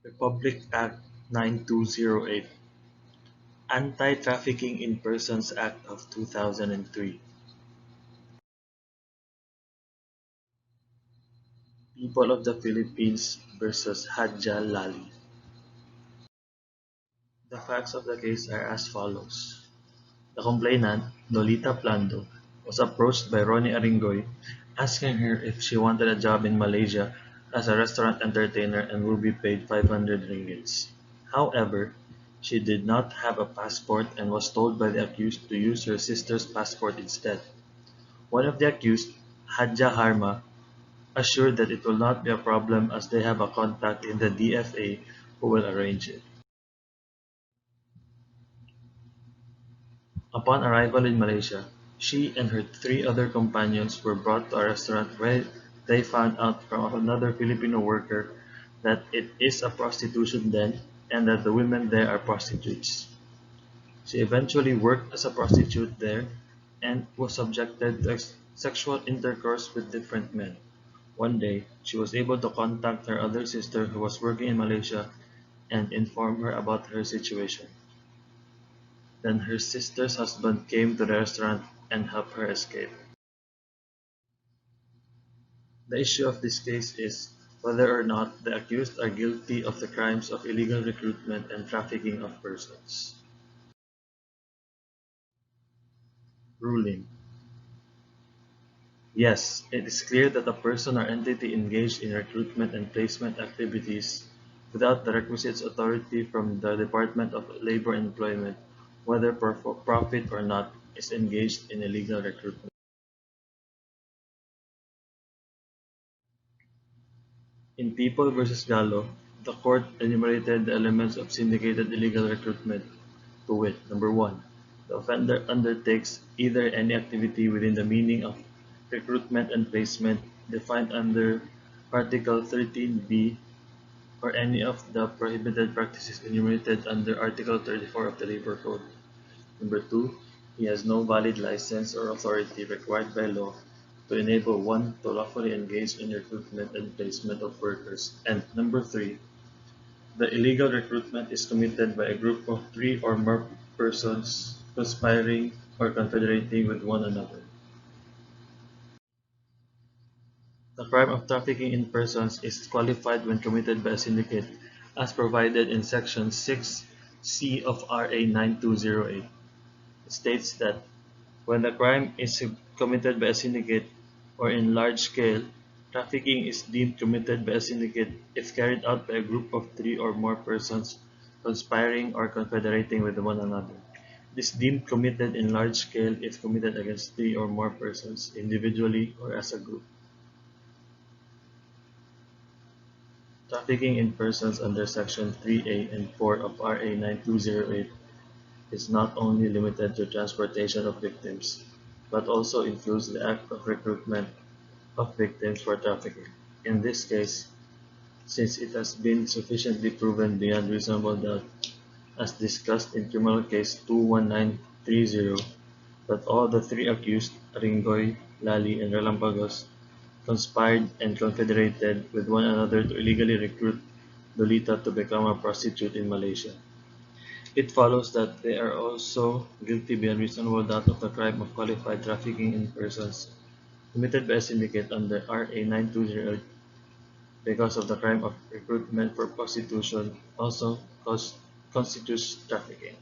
Republic Act 9208, Anti-Trafficking in Persons Act of 2003, People of the Philippines versus Hadja Lali. The facts of the case are as follows. The complainant, Lolita Plando, was approached by Ronnie Aringoy asking her if she wanted a job in Malaysia as a restaurant entertainer and would be paid 500 ringgits. However, she did not have a passport and was told by the accused to use her sister's passport instead. One of the accused, Hadja Harma, assured that it will not be a problem as they have a contact in the DFA who will arrange it. Upon arrival in Malaysia, she and her three other companions were brought to a restaurant where they found out from another Filipino worker that it is a prostitution den and that the women there are prostitutes. She eventually worked as a prostitute there and was subjected to sexual intercourse with different men. One day, she was able to contact her other sister who was working in Malaysia and inform her about her situation. Then her sister's husband came to the restaurant and helped her escape. The issue of this case is whether or not the accused are guilty of the crimes of illegal recruitment and trafficking of persons. Ruling: yes, it is clear that a person or entity engaged in recruitment and placement activities without the requisite authority from the Department of Labor and Employment, whether for profit or not, is engaged in illegal recruitment. In People versus Gallo, the court enumerated the elements of syndicated illegal recruitment, to wit: number one, the offender undertakes either any activity within the meaning of recruitment and placement defined under Article 13b or any of the prohibited practices enumerated under Article 34 of the Labor Code. Number two, he has no valid license or authority required by law to enable one to lawfully engage in recruitment and placement of workers. And number three, the illegal recruitment is committed by a group of three or more persons conspiring or confederating with one another. The crime of trafficking in persons is qualified when committed by a syndicate as provided in Section 6C of RA 9208. It states that when the crime is committed by a syndicate or in large scale, trafficking is deemed committed by a syndicate if carried out by a group of three or more persons conspiring or confederating with one another. It is deemed committed in large scale if committed against three or more persons, individually or as a group. Trafficking in persons under Section 3A and 4 of RA 9208 is not only limited to transportation of victims, but also includes the act of recruitment of victims for trafficking. In this case, since it has been sufficiently proven beyond reasonable doubt, as discussed in Criminal Case 21930, that all the three accused, Ringoy, Lali, and Relampagos, conspired and confederated with one another to illegally recruit Lolita to become a prostitute in Malaysia. It follows that they are also guilty beyond reasonable doubt of the crime of qualified trafficking in persons committed by a syndicate under RA 9208 because of the crime of recruitment for prostitution also constitutes trafficking.